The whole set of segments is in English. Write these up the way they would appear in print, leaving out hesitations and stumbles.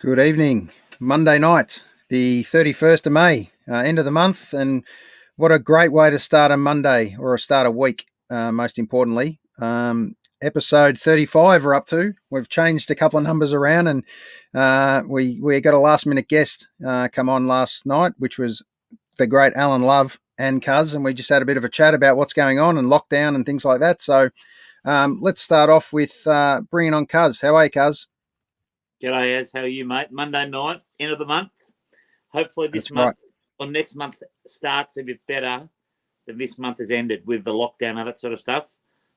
Good evening. Monday night, the 31st of May, end of the month. And what a great way to start a Monday or start a week, most importantly. Episode 35 we're up to. We've changed a couple of numbers around and we got a last minute guest come on last night, which was the great Alan Love and Cuz. And we just had a bit of a chat about what's going on and lockdown and things like that. So let's start off with bringing on Cuz. How are you, Cuz? G'day, Az. How are you, mate? Monday night, end of the month. Hopefully this month or next month starts a bit better than this month has ended with the lockdown and that sort of stuff.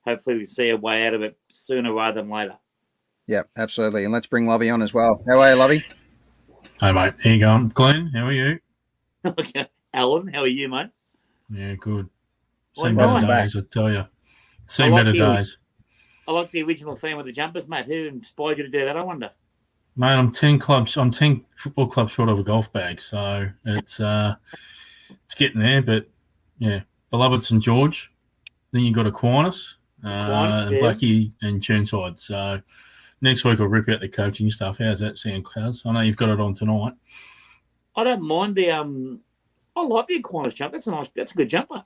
Hopefully we see a way out of it sooner rather than later. Yeah, absolutely. And let's bring Lovey on as well. How are you, Lovey? Hey, mate. How you going? Glenn, how are you? Okay. Alan, how are you, mate? Yeah, good. Well, better nice. days, I tell you. Better days. I like the original theme of the jumpers, mate. Who inspired you to do that, I wonder? Mate, I'm 10 football clubs short of a golf bag, so it's getting there. But yeah, beloved St George. Then you got Aquinas, Blackie, and Churnside. So next week I'll rip out the coaching stuff. How's that sound, Cuz? I know you've got it on tonight. I don't mind the I like the Aquinas jump. That's a good jumper.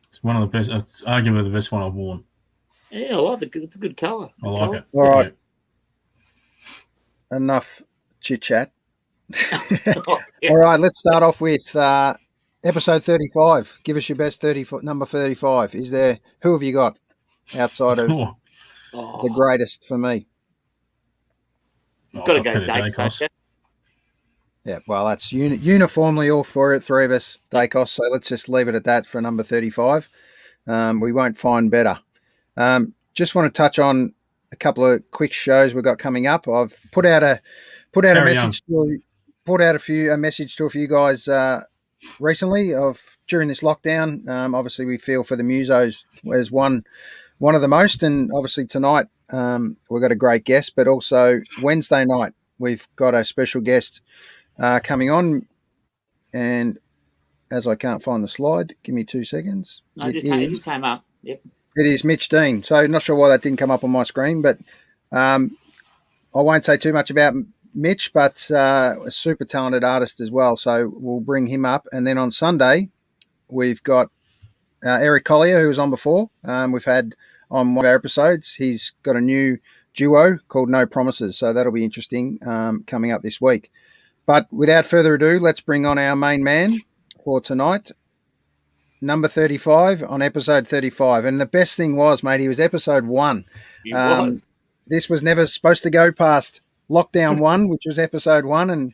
It's one of the best. It's arguably the best one I've worn. Yeah, I like it. It's a good colour. I like it. All right. Enough chit-chat. All right, let's start off with episode 35. Give us your best number 35. Who have you got outside of the greatest for me? You've got to go Dacos. Yeah, well, that's uniformly all three of us, Dacos, so let's just leave it at that for number 35. We won't find better. Just want to touch on a couple of quick shows we've got coming up. I've put out a message to a few guys recently during this lockdown. Obviously, we feel for the Musos as one of the most, and obviously tonight we've got a great guest, but also Wednesday night we've got a special guest coming on. And as I can't find the slide, give me 2 seconds. No, it just came up. Yep. It is Mitch Dean. So not sure why that didn't come up on my screen, but I won't say too much about Mitch, but a super talented artist as well. So we'll bring him up. And then on Sunday, we've got Eric Collier, who was on before. We've had on one of our episodes. He's got a new duo called No Promises. So that'll be interesting coming up this week. But without further ado, let's bring on our main man for tonight. Number 35 on episode 35. And the best thing was, mate, he was episode 1. This was never supposed to go past lockdown 1, which was episode 1. And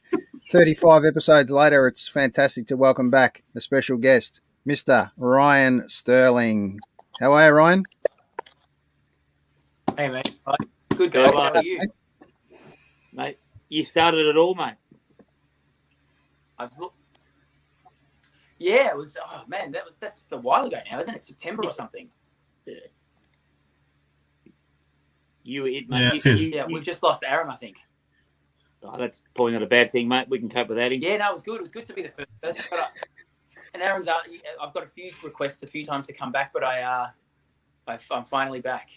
35 episodes later, it's fantastic to welcome back a special guest, Mr. Ryan Sterling. How are you, Ryan? Hey, mate. Good, guys. How are you? Mate, you started it all, mate. Yeah, it was. Oh man, that's a while ago now, isn't it? September or something. Yeah. You were it, mate. Yeah, we've just lost Aram, I think. Oh, that's probably not a bad thing, mate. We can cope with that. Yeah, no, it was good. It was good to be the first. But and Aram's out. I've got a few requests a few times to come back, but I'm finally back.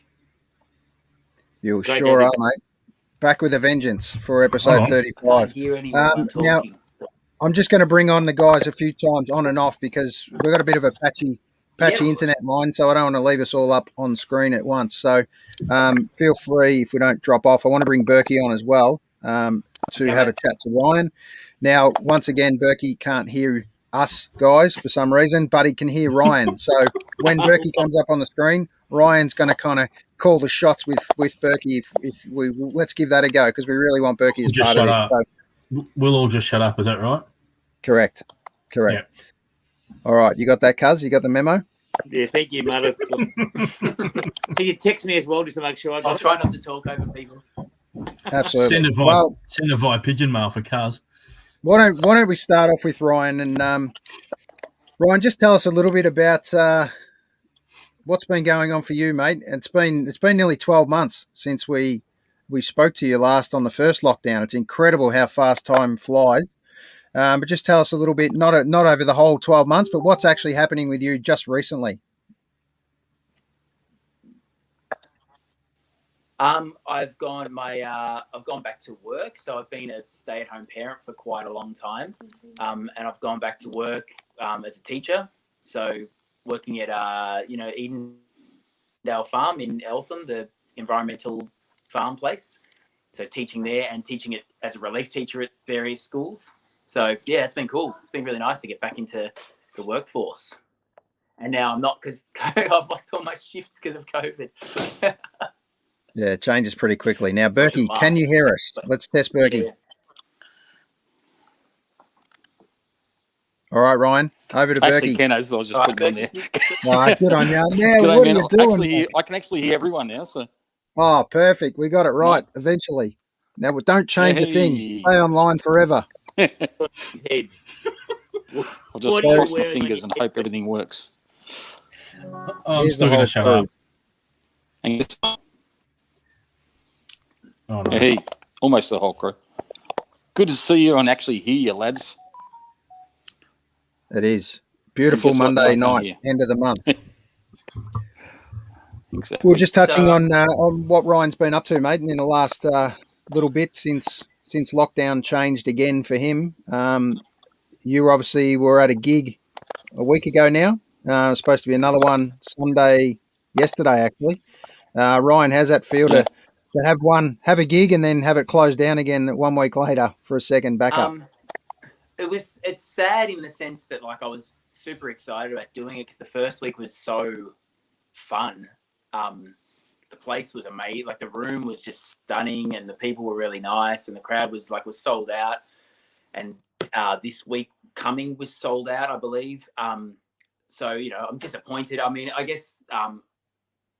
You sure are, mate. Back with a vengeance for episode 35. Can't hear anyone talking. Now, I'm just going to bring on the guys a few times on and off because we've got a bit of a patchy internet line, so I don't want to leave us all up on screen at once. So feel free if we don't drop off. I want to bring Berkey on as well to have a chat to Ryan. Now, once again, Berkey can't hear us guys for some reason, but he can hear Ryan. So when Berkey comes up on the screen, Ryan's going to kind of call the shots with Berkey. If we let's give that a go because we really want Berkey as part of it. So, we'll all just shut up. Is that right? Correct. Yep. All right. You got that, Cuz? You got the memo? Yeah, thank you, mate. Can you text me as well just to make sure I'll try not to talk over people. Absolutely. Send it via pigeon mail for Cuz. Why don't we start off with Ryan? And Ryan, just tell us a little bit about what's been going on for you, mate. It's been nearly 12 months since we spoke to you last on the first lockdown. It's incredible how fast time flies. But just tell us a little bit, not over the whole 12 months, but what's actually happening with you just recently. I've gone back to work. So I've been a stay-at-home parent for quite a long time, and I've gone back to work as a teacher. So working at Edendale Farm in Eltham, the environmental farm place. So teaching there and teaching it as a relief teacher at various schools. So yeah, it's been cool. It's been really nice to get back into the workforce. And now I'm not, because I've lost all my shifts because of COVID. Yeah, it changes pretty quickly. Now, Berkey, can you hear us? Let's test Berkey. Yeah. All right, Ryan, over to Actually, Berkey. Ken, as I was just putting on there. All right, good on you. Now, G'day, what are man. you doing? I can actually hear everyone now. So Oh, perfect. We got it right eventually. Now, don't change a thing. Stay online forever. Head. I'll just cross my fingers and hope everything works. I'm still going to shut up. And Oh, no. hey, almost the whole crew. Good to see you and actually hear you, lads. It is. Beautiful Monday night, end of the month. Exactly. We're just touching on what Ryan's been up to, mate, in the last little bit since lockdown changed again for him. You obviously were at a gig a week ago now. Supposed to be another one yesterday actually. Ryan, how's that feel to have a gig and then have it closed down again 1 week later for a second backup? It's sad in the sense that like I was super excited about doing it because the first week was so fun. The place was amazing. Like the room was just stunning and the people were really nice and the crowd was sold out. And this week coming was sold out, I believe. So, I'm disappointed. I mean, I guess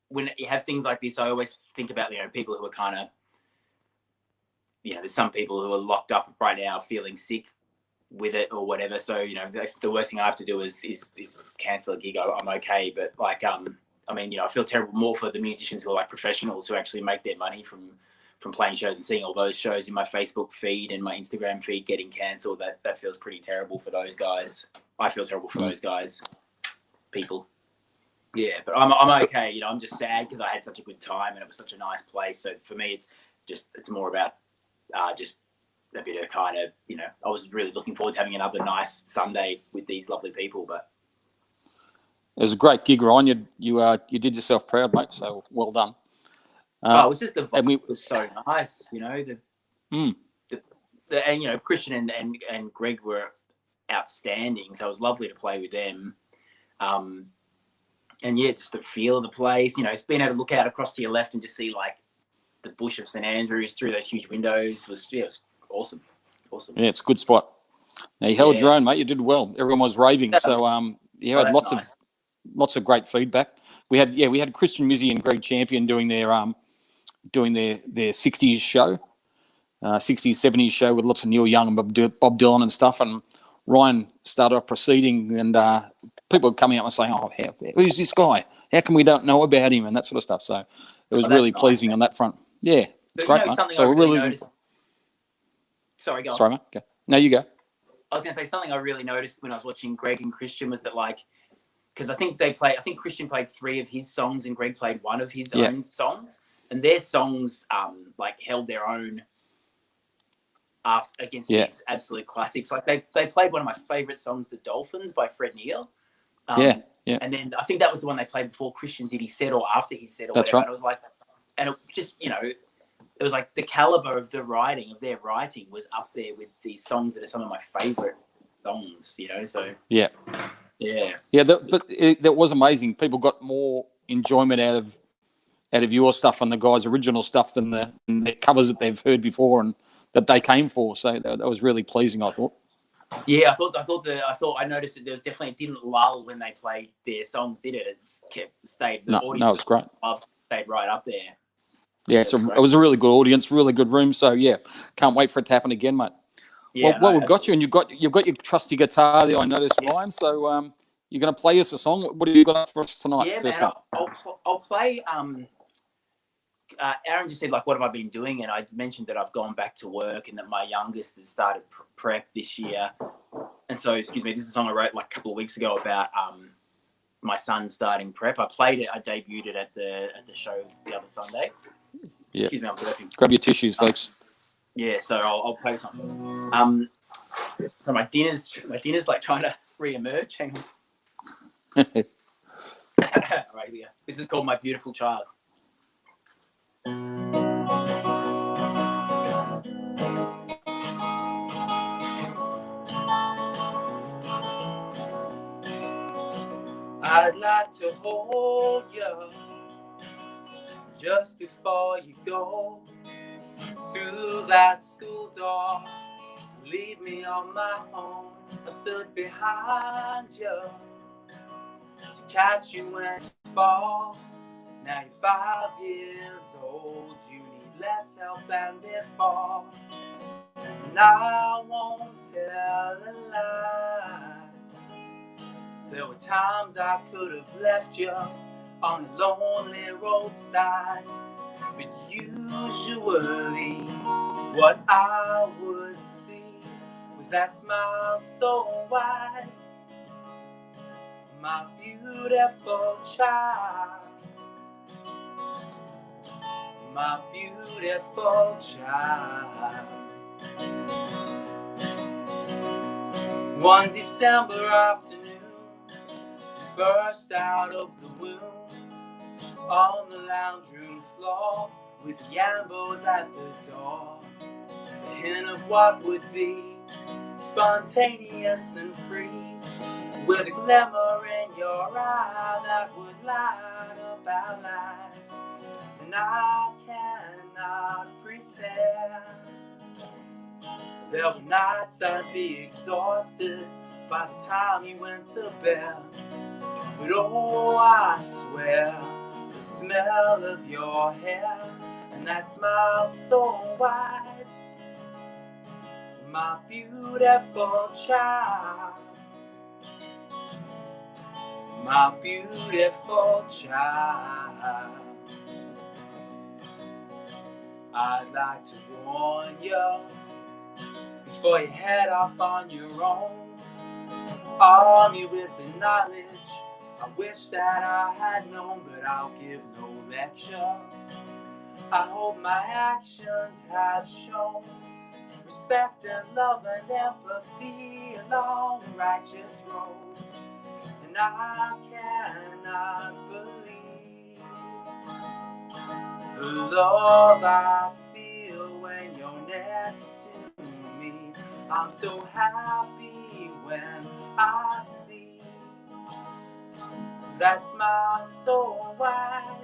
when you have things like this, I always think about, people who are kind of, there's some people who are locked up right now feeling sick with it or whatever. So, if the worst thing I have to do is cancel a gig, I'm okay. But I feel terrible more for the musicians who are like professionals who actually make their money from playing shows and seeing all those shows in my Facebook feed and my Instagram feed getting cancelled. That feels pretty terrible for those guys. I feel terrible for those guys, people. Yeah, but I'm okay. I'm just sad because I had such a good time and it was such a nice place. So for me, it's more about just a bit of kind of, I was really looking forward to having another nice Sunday with these lovely people. But it was a great gig, Ryan. You did yourself proud, mate. So well done. It was just the vibe was so nice, and Christian and Greg were outstanding. So it was lovely to play with them. And yeah, just the feel of the place, it's being able to look out across to your left and just see like the bush of St Andrews through those huge windows was awesome. Awesome. Yeah, it's a good spot. Now you held your own, mate. You did well. Everyone was raving. So you had lots of great feedback. We had Christian Mizzy and Greg Champion doing their 60s show, 60s, 70s show with lots of Neil Young and Bob Dylan and stuff. And Ryan started off proceeding and people were coming up and saying, "Oh, who's this guy? How come we don't know about him?" and that sort of stuff. So it was really pleasing on that front. Yeah, it's great, mate. So we're really noticed. Sorry, go on. Sorry, mate. Okay. No, you go. I was going to say something I really noticed when I was watching Greg and Christian was that because I think Christian played 3 of his songs and Greg played 1 of his own songs, and their songs held their own against these absolute classics. Like they played one of my favorite songs, "The Dolphins" by Fred Neil. And then I think that was the one they played before Christian did his set or after his set or That's whatever. right. And it was and it just it was like the caliber of their writing was up there with these songs that are some of my favorite songs. So yeah. That was amazing. People got more enjoyment out of your stuff and the guys' original stuff than the covers that they've heard before and that they came for. So that was really pleasing, I thought. Yeah, I noticed that there was definitely, it didn't lull when they played their songs, did it? It stayed. The audience it was great. Stayed right up there. Yeah, so it was a really good audience, really good room. So yeah, can't wait for it to happen again, mate. Yeah, well, we've got you, and you've got your trusty guitar there. I noticed, Ryan. So you're going to play us a song. What have you got up for us tonight? Yeah, man, I'll play. Aaron just said, what have I been doing? And I mentioned that I've gone back to work and that my youngest has started prep this year. And so, this is a song I wrote a couple of weeks ago about my son starting prep. I debuted it at the show the other Sunday. Yeah. Excuse me, I'm burping. Grab your tissues, folks. Yeah, so I'll play something. So my dinner's like trying to re-emerge. Hang on. All right, here we go. This is called My Beautiful Child. I'd like to hold you just before you go through that school door. Leave me on my own. I stood behind you to catch you when you fall. Now you're 5 years old. You need less help than before. And I won't tell a lie. There were times I could have left you on a lonely roadside, but usually what I would see was that smile so wide. My beautiful child, my beautiful child. One December afternoon, burst out of the womb on the lounge room floor with Yambos at the door. A hint of what would be spontaneous and free, with a glimmer in your eye that would light up our life. And I cannot pretend. There were nights I'd be exhausted by the time you went to bed. But oh, I swear, the smell of your hair and that smile so wide. My beautiful child, my beautiful child. I'd like to warn you before you head off on your own. Arm you with the knowledge I wish that I had known, but I'll give no lecture. I hope my actions have shown respect and love and empathy along the righteous road. And I cannot believe the love I feel when you're next to me. I'm so happy when I see that smile so wide.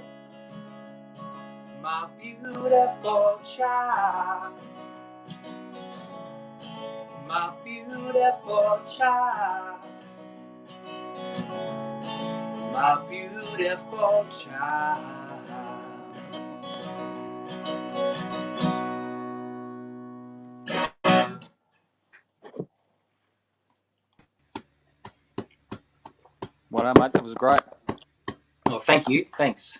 My beautiful child, my beautiful child, my beautiful child. Well, mate, that was great. Oh, thank you. Thanks.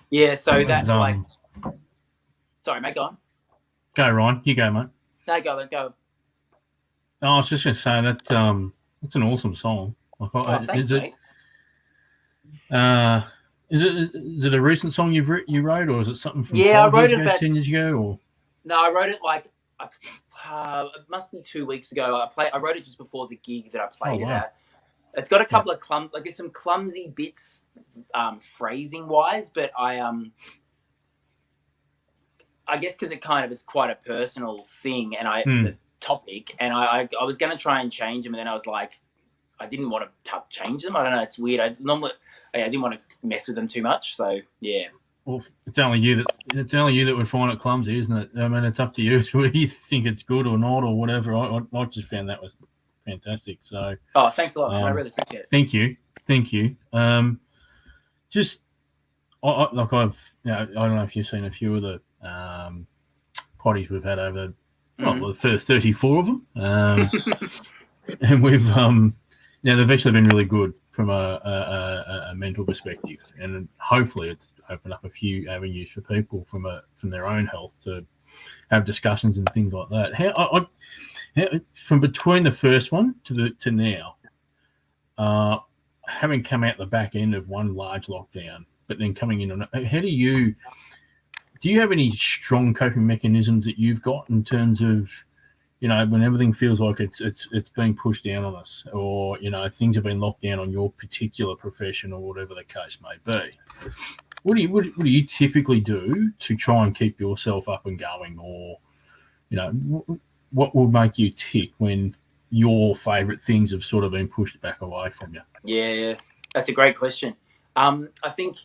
Yeah, so that's like... Sorry, mate, go on. Go, Ryan. You go, mate. No, go. Oh, I was just going to say that it's an awesome song. Like, thanks, mate. Is it a recent song you wrote, or is it something from I wrote years it ago, about 10 years ago? Or? No, I wrote it like it must be 2 weeks ago. I wrote it just before the gig that I played it at. It's got a couple of there's some clumsy bits, phrasing wise, but I guess because it kind of is quite a personal thing, and the topic, and I was going to try and change them, and then I was like, I didn't want to change them. I don't know. It's weird. I didn't want to mess with them too much. So yeah. Well, it's only you that would find it clumsy, isn't it? I mean, it's up to you whether you think it's good or not or whatever. I just found that was fantastic. So. Oh, thanks a lot. I really appreciate it. Thank you. Just I don't know if you've seen a few of the potties we've had over the first 34 of them, and we've they've actually been really good from a mental perspective, and hopefully it's opened up a few avenues for people from their own health to have discussions and things like that. How from between the first one to now, having come out the back end of one large lockdown, but then coming in, how do you do you have any strong coping mechanisms that you've got in terms of, when everything feels like it's being pushed down on us, or things have been locked down on your particular profession or whatever the case may be? What do you typically do to try and keep yourself up and going, or what will make you tick when your favourite things have sort of been pushed back away from you? Yeah, that's a great question. I think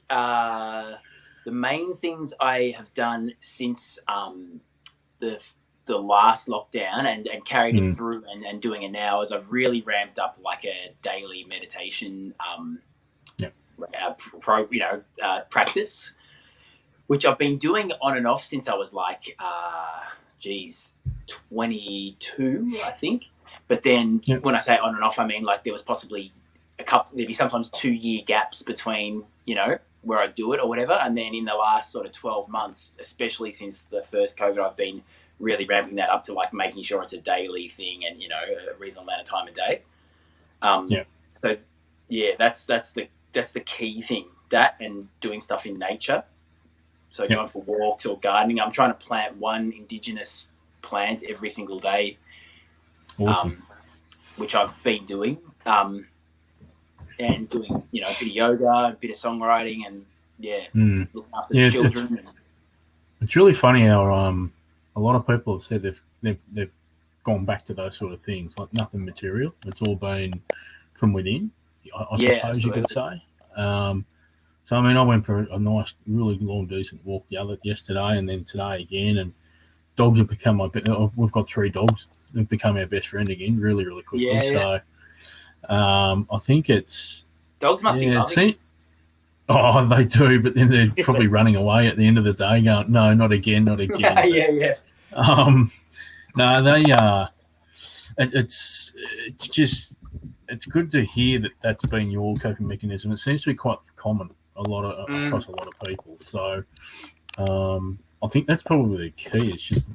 the main things I have done since the last lockdown and carried it through and doing it now is I've really ramped up like a daily meditation practice, which I've been doing on and off since I was like 22, I think. But then when I say on and off, I mean like there was possibly maybe sometimes 2-year gaps between, where I do it or whatever. And then in the last sort of 12 months, especially since the first COVID, I've been really ramping that up to like making sure it's a daily thing and, a reasonable amount of time a day. So yeah, that's the key thing, that and doing stuff in nature. So going for walks or gardening. I'm trying to plant one indigenous plant every single day. Awesome. Which I've been doing. And doing, a bit of yoga, a bit of songwriting, and looking after the children. It's really funny how a lot of people have said they've gone back to those sort of things, like nothing material. It's all been from within, I suppose absolutely. You could say. So I mean, I went for a nice, really long, decent walk yesterday, and then today again. And dogs have become we've got 3 dogs. They've become our best friend again, really, really quickly. So. I think it's dogs must be loving. Oh, they do, but then they're probably running away at the end of the day, going, "No, not again, not again." Yeah. No, they it's good to hear that that's been your coping mechanism. It seems to be quite common across a lot of people. So, I think that's probably the key. It's just,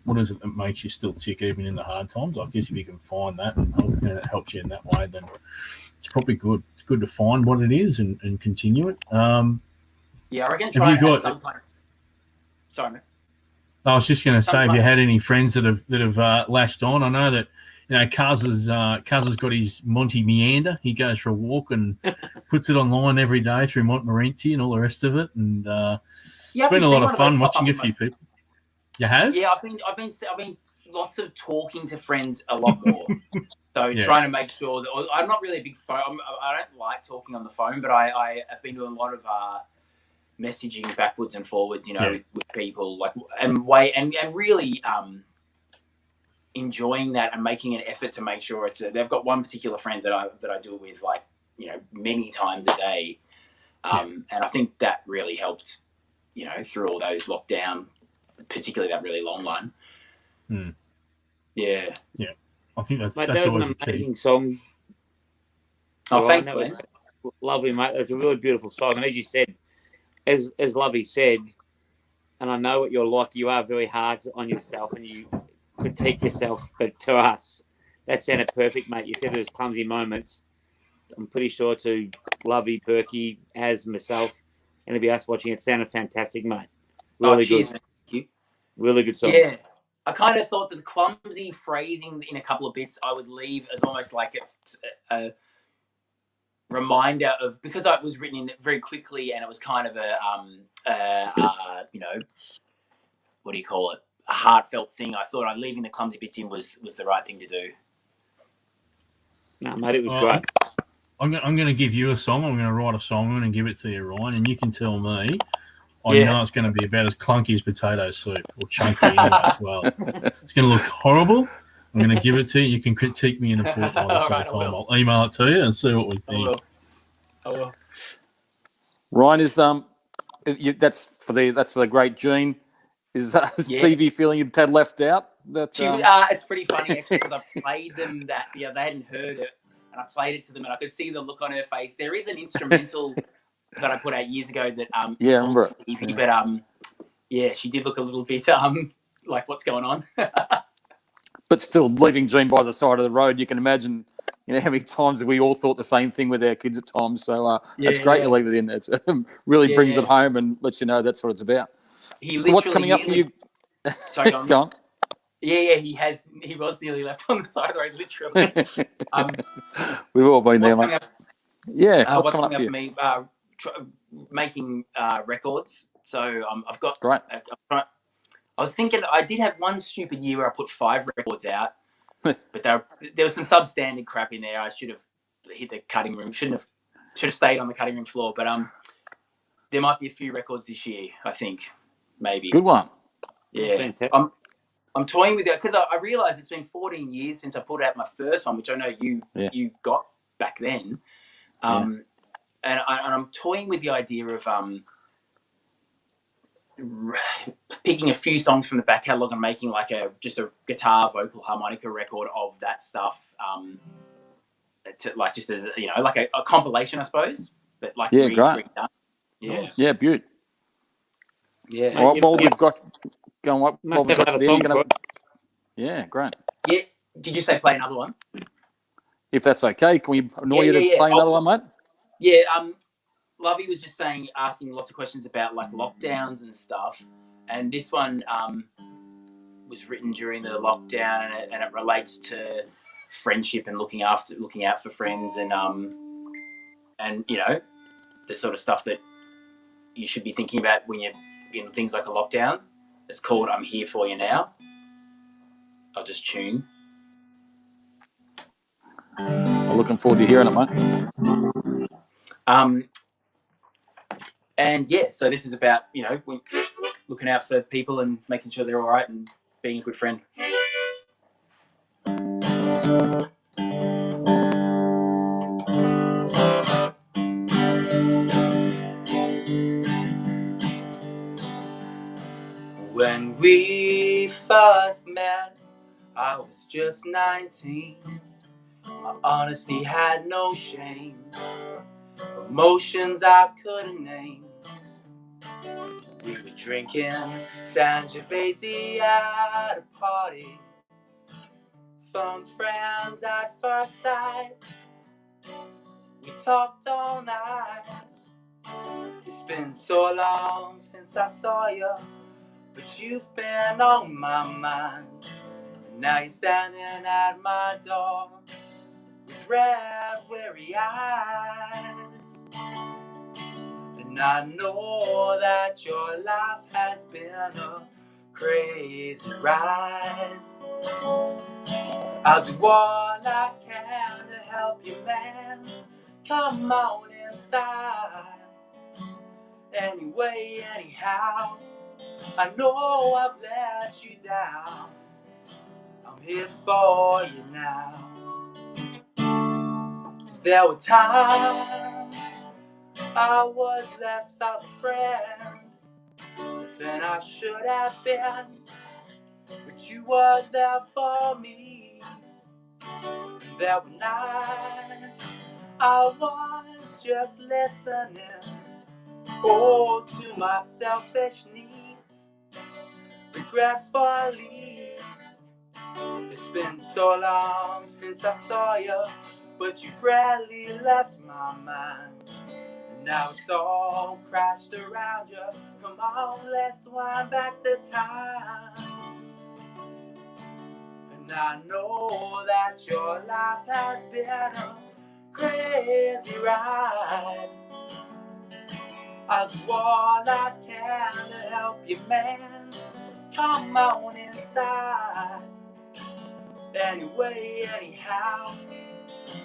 what is it that makes you still tick even in the hard times? I guess if you can find that and it helps you in that way, then it's probably good. It's good to find what it is and continue it. I reckon try and have some kind of... Sorry, man. I was just going to say, have you had any friends that have lashed on? I know that Kaz has got his Monty Meander. He goes for a walk and puts it online every day through Montmorency and all the rest of it, and it's been a lot of fun watching a few people. You have? Yeah, I've been lots of talking to friends a lot more. So trying to make sure that I'm not really a big phone. I don't like talking on the phone, but I have been doing a lot of messaging backwards and forwards, with people, like and really enjoying that and making an effort to make sure they've got one particular friend that I do it with, like, many times a day, and I think that really helped, through all those lockdown. Particularly that really long one. Yeah. I think that's mate, that was always an amazing song. Oh, thanks, that was lovely, mate. It was a really beautiful song, and as you said, as Lovey said, and I know what you're like. You are very hard on yourself, and you critique yourself. But to us, that sounded perfect, mate. You said there was clumsy moments. I'm pretty sure to Lovey, Berkey, as myself, and to be us watching, it sounded fantastic, mate. Really cheers, good. man. Thank you. Really good song. Yeah. I kind of thought that the clumsy phrasing in a couple of bits I would leave as almost like a reminder of, because it was written in very quickly and it was kind of what do you call it? A heartfelt thing. I thought leaving the clumsy bits in was the right thing to do. No, mate, it was great. I'm going to give you a song. I'm going to write a song and give it to you, Ryan, and you can tell me. I know it's going to be about as clunky as potato soup, or chunky anyway as well. It's going to look horrible. I'm going to give it to you. You can critique me in a fortnight or so time. I'll email it to you and see what we think. I will. Ryan, is that's for the great Gene. Is Stevie feeling a tad left out? It's pretty funny actually, because I played them they hadn't heard it, and I played it to them, and I could see the look on her face. There is an instrumental that I put out years ago that I remember Stevie, but she did look a little bit like what's going on. But still, leaving Gene by the side of the road, you can imagine, how many times we all thought the same thing with our kids at times. So it's great you leave it in there. It really brings it home and lets you know that's what it's about. he So what's coming up for you? Sorry, go on. Go on. Yeah, he was nearly left on the side of the road, literally. We've all been there, mate. What's coming up for you? Me? Making records. So I've got. Great. I was thinking I did have one stupid year where I put 5 records out, but there was some substandard crap in there. I should have hit the cutting room. Should have stayed on the cutting room floor. But there might be a few records this year. I think maybe. Good one. Yeah. I'm toying with it because I realised it's been 14 years since I put out my first one, which I know you got back then. And I'm toying with the idea of picking a few songs from the back catalogue and making like just a guitar, vocal, harmonica record of that stuff. Like just like a compilation, I suppose. But like great. redone. Yeah, beaut. Yeah. Well, we've got. Go on, what? Must have another song for it. Yeah, great. Yeah. Did you say play another one? If that's okay, can we annoy you to play another one, mate? Yeah. Lovey was just asking lots of questions about like lockdowns and stuff, and this one was written during the lockdown, and it relates to friendship and looking out for friends, and the sort of stuff that you should be thinking about when you're in things like a lockdown. It's called "I'm Here For You Now." I'll just tune. I'm looking forward to hearing it, mate. And yeah, so this is about looking out for people and making sure they're all right and being a good friend. When we first met, I was just 19. My honesty had no shame, emotions I couldn't name. We were drinking Sangiovese at a party, phone friends at first sight. We talked all night. It's been so long since I saw you, but you've been on my mind. And now you're standing at my door with red, weary eyes. And I know that your life has been a crazy ride. I'll do all I can to help you, man. Come on inside. Anyway, anyhow, I know I've let you down. I'm here for you now. 'Cause there were times I was less of a friend than I should have been, but you were there for me. And there were nights I was just listening, to my selfish needs. Regretfully, it's been so long since I saw you, but you've rarely left my mind. And now it's all crashed around you. Come on, let's wind back the time. And I know that your life has been a crazy ride. I'll do all I can to help you, man. Come on inside. Anyway, anyhow,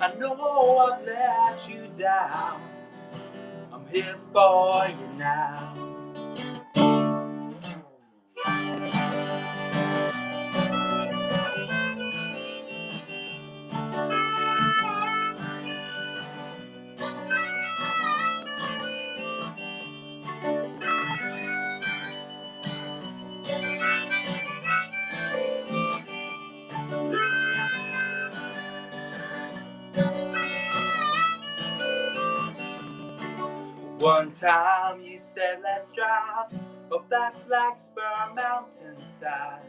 I know I've let you down. I'm here for you now. One time you said let's drive up that Blackspur mountainside.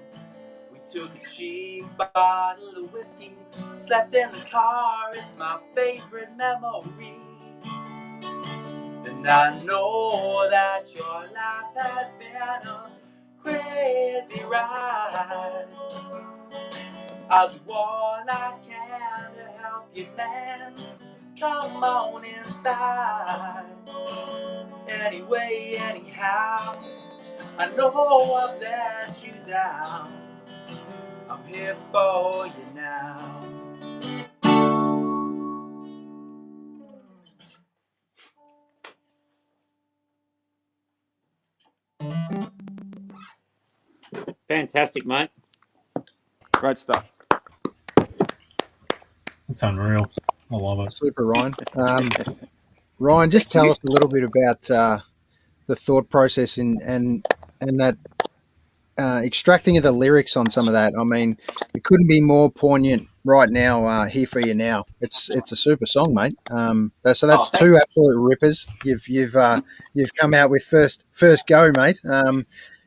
We took a cheap bottle of whiskey, slept in the car, it's my favorite memory. The And I know that your life has been a crazy ride. I'll do all I can to help you, man. Come on inside. Anyway, anyhow, I know I've let you down. I'm here for you now. Fantastic, mate. Great stuff. It's unreal. I love it. Super, Ryan. Ryan, just tell us a little bit about the thought process and that extracting of the lyrics on some of that. I mean, it couldn't be more poignant right now. Here for you now. It's a super song, mate. So that's two absolute rippers. You've come out with first go, mate.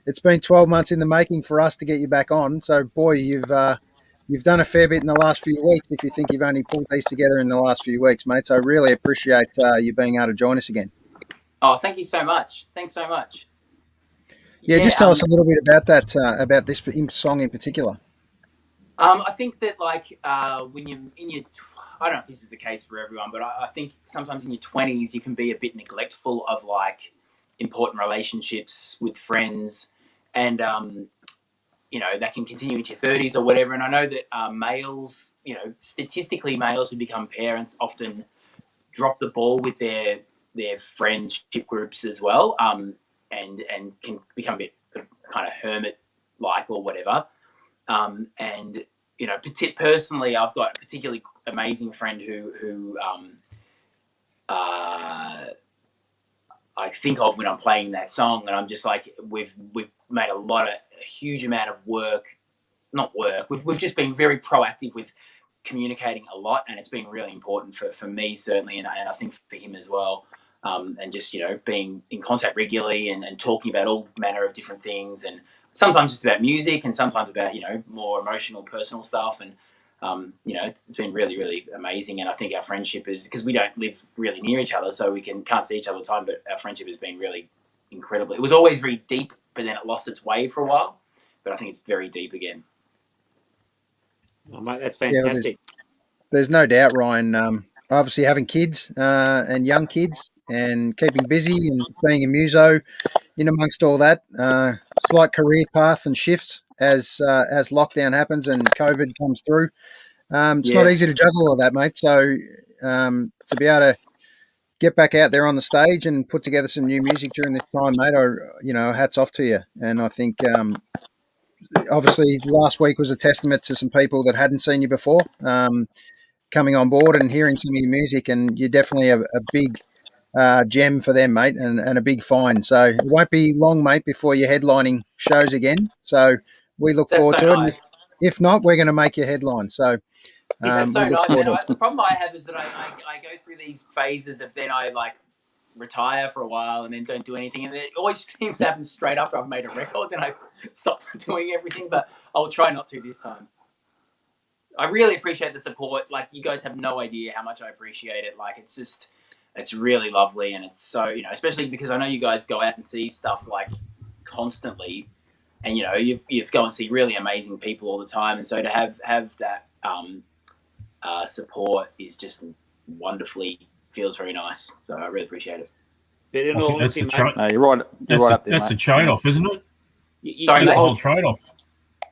It's been 12 months in the making for us to get you back on. So, boy, you've done a fair bit in the last few weeks. If you think you've only pulled these together in the last few weeks, mate. So, I really appreciate you being able to join us again. Oh, thank you so much. Thanks so much. Yeah, just tell us a little bit about that, about this song in particular. I think that when you're in your, I don't know if this is the case for everyone, but I think sometimes in your 20s you can be a bit neglectful of important relationships with friends, and that can continue into your 30s or whatever. And I know that males, statistically, males who become parents often drop the ball with their friendship groups as well, and can become a bit kind of hermit-like or whatever. And personally, I've got a particularly amazing friend who I think of when I'm playing that song, and I'm just like, we've made a huge amount of work. We've just been very proactive with communicating a lot, and it's been really important for me certainly, and I think for him as well. And just being in contact regularly and talking about all manner of different things, and sometimes just about music, and sometimes about more emotional, personal stuff. And it's been really, really amazing. And I think our friendship is, because we don't live really near each other, so we can't see each other all the time, but our friendship has been really incredible. It was always very deep, but then it lost its way for a while. But I think it's very deep again. Oh, mate, that's fantastic. Yeah, there's no doubt, Ryan. Obviously, having kids and young kids, and keeping busy and being a muso, in amongst all that, slight career path and shifts as lockdown happens and COVID comes through. It's not easy to juggle all that, mate. So to be able to get back out there on the stage and put together some new music during this time, mate, hats off to you. And I think obviously last week was a testament to some people that hadn't seen you before coming on board and hearing some of your music, and you're definitely a big gem for them, mate, and a big find. So it won't be long, mate, before you're headlining shows again. So we look forward to it. And if not, we're going to make you headline. So that's so nice. The problem I have is that I go through these phases of then I retire for a while and then don't do anything, and it always seems to happen straight after I've made a record, then I stop doing everything. But I'll try not to this time. I really appreciate the support. You guys have no idea how much I appreciate it. It's really lovely, and it's so, especially because I know you guys go out and see stuff constantly, and you go and see really amazing people all the time, and so to have that support is just wonderfully, feels very nice. So I really appreciate it. But in all honesty, you're right. You're right up there. That's the trade-off, isn't it? That's the whole trade-off.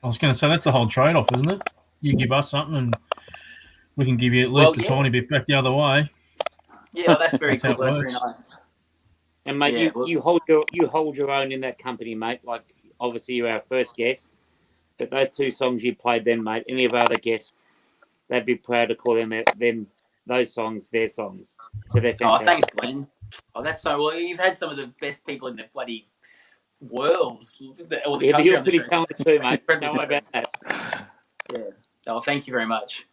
I was going to say that's the whole trade-off, isn't it? You give us something, and we can give you at least a tiny bit back the other way. Yeah, that's very cool. That's very nice. And mate, you hold your own in that company, mate. Obviously you're our first guest, but those two songs you played, then, mate, any of our other guests, they'd be proud to call those songs their songs. So they're fantastic. Oh, thanks, Glenn. Oh, that's so well. You've had some of the best people in the bloody world. But you're pretty talented too, mate. Don't worry about that. Yeah. Oh, thank you very much.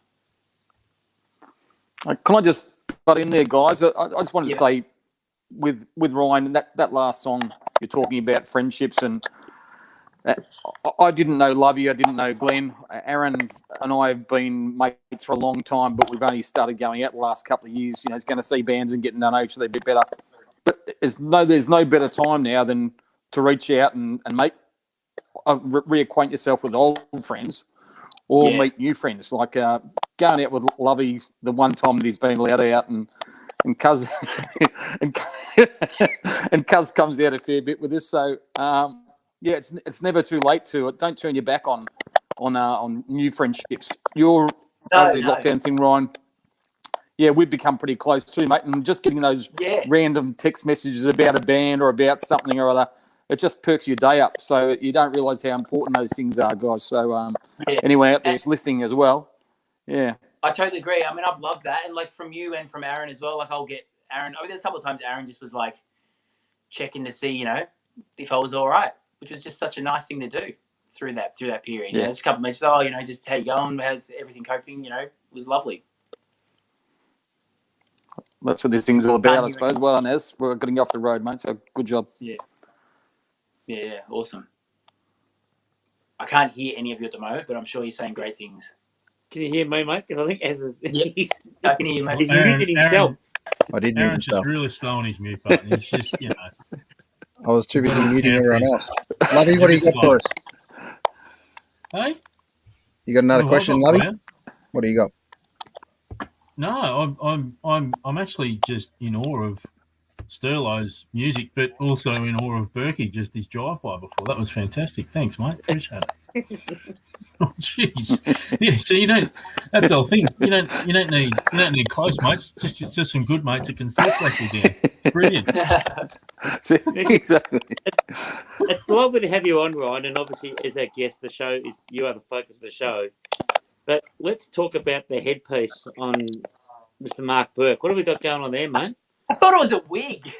Can I just butt in there, guys? I just wanted to say, with Ryan, that last song, you're talking about friendships, and I didn't know Lovey, I didn't know Glenn. Aaron and I have been mates for a long time, but we've only started going out the last couple of years. It's going to see bands and getting to know each other a bit better. there's no better time now than to reach out and make reacquaint yourself with old friends or meet new friends. Like going out with Lovey the one time that he's been allowed out, and Cuz and Cuz comes out a fair bit with us. So it's never too late to don't turn your back on new friendships. Your lockdown thing, Ryan. Yeah, we've become pretty close too, mate. And just getting those random text messages about a band or about something or other, it just perks your day up. So you don't realise how important those things are, guys. So anyone out there is listening as well. Yeah. I totally agree. I mean, I've loved that. And like from you and from Aaron as well, like I'll get Aaron. I mean, there's a couple of times Aaron just was like checking to see, if I was all right, which was just such a nice thing to do through that period. Yeah. Just a couple of messages, just how you going? How's everything coping? It was lovely. That's what this thing's all about, I suppose. Well, Inez, we're getting off the road, mate, so good job. Yeah, awesome. I can't hear any of you at the moment, but I'm sure you're saying great things. Can you hear me, mate? Because I think I can hear you, mate. He's muted himself. I did mute Aaron's himself. just really slow on his mute button. He's just, I was too busy muting everyone else. Lovey, what do you got for us? Hey? You got another question, Lovey? What do you got? No, I'm actually just in awe of Sterlo's music, but also in awe of Berkey, just his drive-by before. That was fantastic. Thanks, mate. Appreciate it. Oh, jeez. Yeah, so you don't. That's the whole thing. You don't need close mates. Just some good mates that can still slack you down. Brilliant. Exactly. It's lovely to have you on, Ryan, and obviously as our guest, you are the focus of the show. But let's talk about the headpiece on Mr. Mark Burke. What have we got going on there, mate? I thought it was a wig.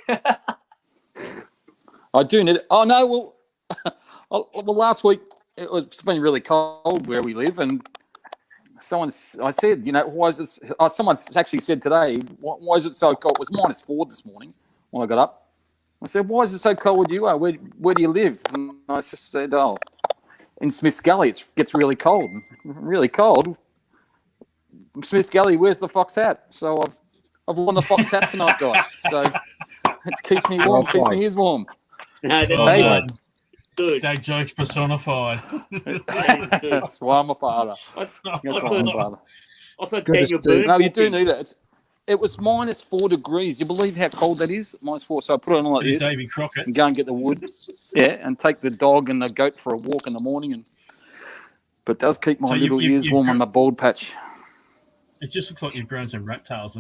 I do need it. Oh, no, well, last week it's been really cold where we live, and I said, why is this? Someone actually said today, why is it so cold? It was -4 this morning when I got up. I said, why is it so cold where you are? Where do you live? And I just said, in Smith's Gully, it gets really cold. Really cold. Smith's Gully, where's the fox hat? So I've worn the fox hat tonight, guys. So it keeps me warm, keeps me ears warm. No, that's good. Day jokes personified. That's why I'm a father. I thought Good Daniel to see. Byrne. No, you do need it. It was -4 degrees. You believe how cold that is? -4. So I put it on like this. Davy Crockett. And go and get the wood. Yeah, and take the dog and the goat for a walk in the morning. But it does keep my little ears warm on my bald patch. It just looks like you've grown some rat tails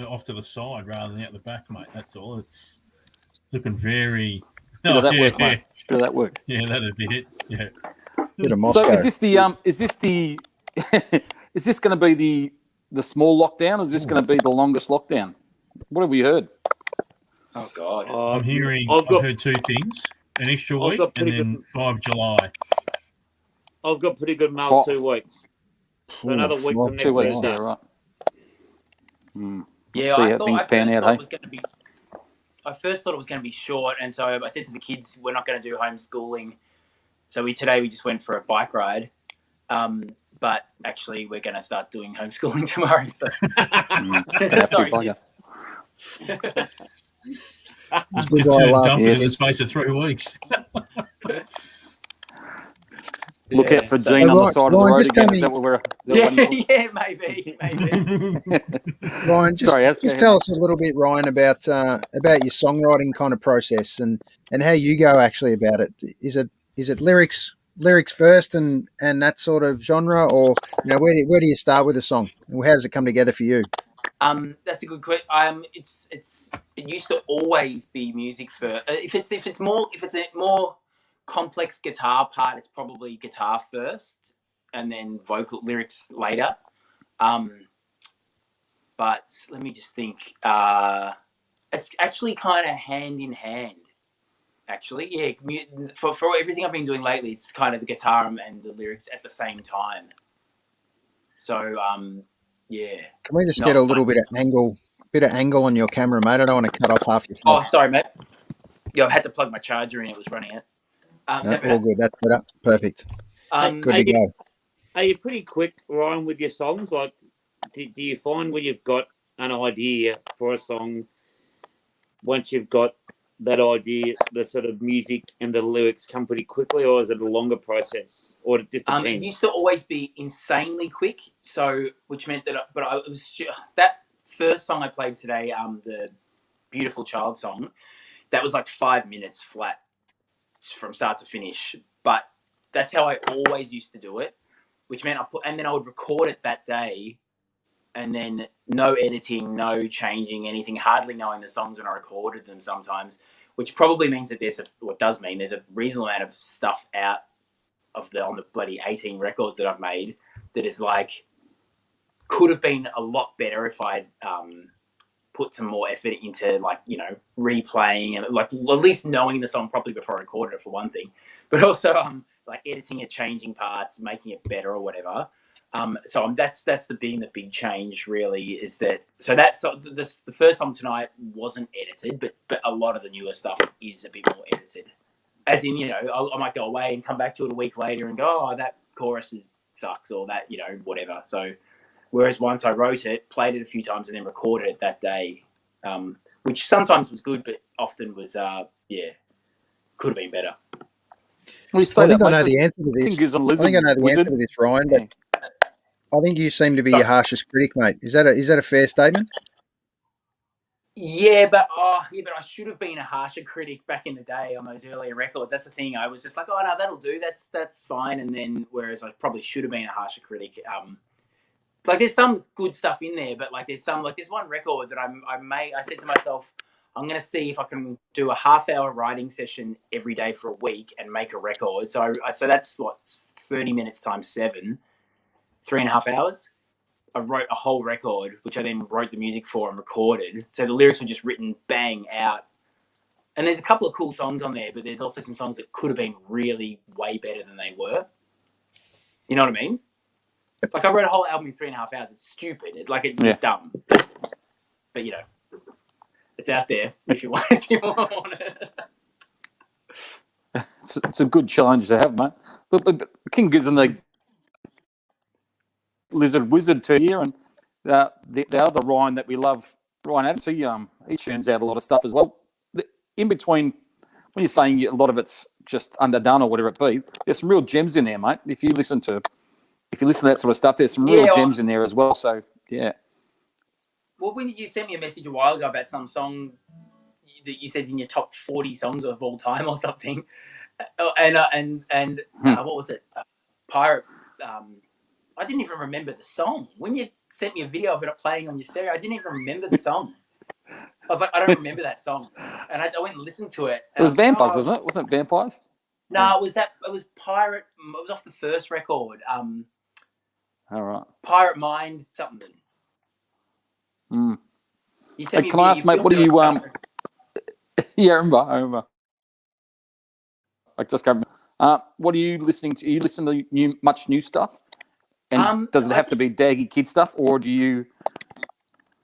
off to the side rather than out the back, mate. That's all. It's looking very... Bit of that work, mate. Bit of that work. Yeah, that'd be it. Yeah. Bit of Moscow. So is this is this going to be the small lockdown, or is this going to be the longest lockdown? What have we heard? Oh God! I'm hearing. I've heard two things: an extra week and then 5 July. I've got pretty good mail 2 weeks. So another week from next 2 weeks. week. Yeah, right. Yeah, see how things pan out. Hey. I first thought it was going to be short, and so I said to the kids, "We're not going to do homeschooling." So today we just went for a bike ride. But actually, we're going to start doing homeschooling tomorrow. So, Sorry, dump it in the space of 3 weeks. Look out for Gene on the side of the road again. Is that what we're? Maybe. Ryan, just tell us a little bit, Ryan, about your songwriting kind of process and how you go actually about it. Is it lyrics first and that sort of genre, or where do you start with a song? How does it come together for you? That's a good question. It used to always be music first. If it's a more complex guitar part, it's probably guitar first and then vocal lyrics later. But let me just think. It's actually kind of hand in hand. Actually, yeah. For everything I've been doing lately, it's kind of the guitar and the lyrics at the same time. So, yeah. Can we just get a little bit of angle on your camera, mate? I don't want to cut off half your phone. Oh, sorry, mate. Yeah, I had to plug my charger in; it was running out. All good. That's better. Perfect. Good to go. Are you pretty quick, Ryan, with your songs? Like, do you find when you've got an idea for a song, once you've got that idea, the sort of music and the lyrics come pretty quickly, or is it a longer process, or it just depends? It used to always be insanely quick, so which meant that, that first song I played today, the Beautiful Child song, that was like 5 minutes flat from start to finish. But that's how I always used to do it, which meant and then I would record it that day, and then no editing, no changing anything, hardly knowing the songs when I recorded them sometimes, which probably means that there's a reasonable amount of stuff out on the bloody 18 records that I've made that is like, could have been a lot better if I'd put some more effort into, like, you know, replaying and like at least knowing the song properly before I recorded it, for one thing, but also like editing it, changing parts, making it better or whatever. So that's the big change really, is that, the first song tonight wasn't edited, but a lot of the newer stuff is a bit more edited. As in, you know, I might go away and come back to it a week later and go, oh, that chorus sucks, or that, you know, whatever. So whereas once I wrote it, played it a few times, and then recorded it that day, which sometimes was good, but often was, could have been better. I think I know the answer to this. I think I know the answer to this, Ryan. But I think you seem to be your harshest critic, mate. Is that a fair statement? Yeah, but I should have been a harsher critic back in the day on those earlier records. That's the thing. I was just like, oh no, that'll do. That's fine. And then, whereas I probably should have been a harsher critic. Like there's some good stuff in there, but like there's one record that I said to myself, I'm going to see if I can do a half-hour writing session every day for a week and make a record. So that's 30 minutes times 7, 3.5 hours. I wrote a whole record, which I then wrote the music for and recorded. So the lyrics were just written bang out. And there's a couple of cool songs on there, but there's also some songs that could have been really way better than they were. You know what I mean? Like I wrote a whole album in 3.5 hours. It's stupid. It was dumb. But you know, it's out there if you want it. It's a good challenge to have, mate. But King gives them the Lizard Wizard to here, and the other Ryan that we love, Ryan Adams, he churns out a lot of stuff as well. In between, when you're saying a lot of it's just underdone or whatever it be, there's some real gems in there, mate. If you listen to that sort of stuff, there's some real gems in there as well. So yeah. Well, when you sent me a message a while ago about some song that you said in your top 40 songs of all time or something, and what was it? Pirate. I didn't even remember the song. When you sent me a video of it playing on your stereo, I didn't even remember the song. I was like, I don't remember that song, and I went and listened to it. It was Vampires, wasn't it? Wasn't it Vampires? No, it was Pirate. It was off the first record. All right. Pirate Mind something. Mm. Can I ask, mate, what do you Yeah, I remember. I just can't remember. What are you listening to? Are you listening to much new stuff? And does it have to be daggy kid stuff, or do you?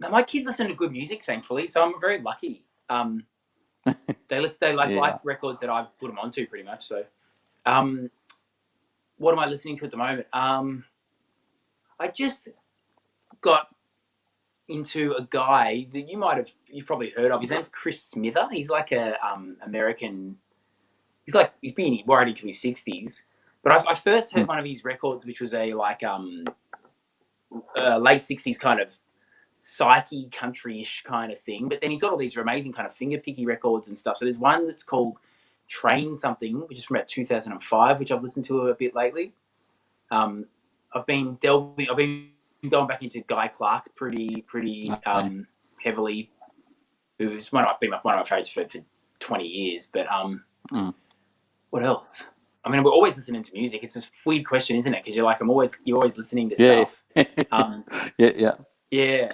No, my kids listen to good music, thankfully, so I'm very lucky. They like records that I've put them onto pretty much. So, what am I listening to at the moment? I just got into a guy that you've probably heard of. His name's Chris Smither. He's like a American. He's been right into his 60s. But I first heard one of his records, which was a late 60s kind of psyche country-ish kind of thing. But then he's got all these amazing kind of finger-picky records and stuff. So there's one that's called Train Something, which is from about 2005, which I've listened to a bit lately. I've been going back into Guy Clark pretty heavily, who's one of my favorites for 20 years. But what else? I mean, we're always listening to music. It's this weird question, isn't it? Because you're always listening to stuff. Yeah.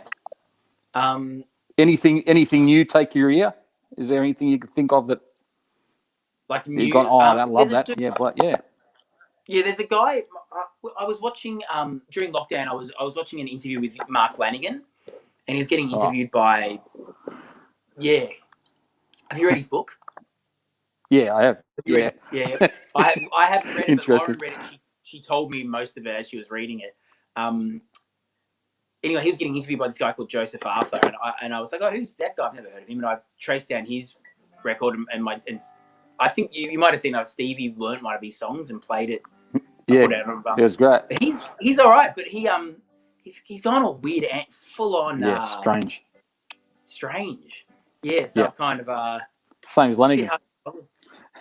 Anything new take your ear? Is there anything you can think of that? Like new? You've gone, I love that. Yeah. Yeah, there's a guy. I was watching during lockdown. I was watching an interview with Mark Lanigan, and he was getting interviewed by. Yeah, have you read his book? Yeah, I have. Yeah. I haven't read it, but Interesting. Lauren read it. She told me most of it as she was reading it. anyway, he was getting interviewed by this guy called Joseph Arthur, and I was like, oh, who's that guy? I've never heard of him. And I traced down his record, and I think you might have seen Stevie learnt one of his songs and played it. Yeah, it was great. He's all right, but he's gone all weird and full on. Yeah, strange. Strange. Yeah, so I've kind of same as Lanigan.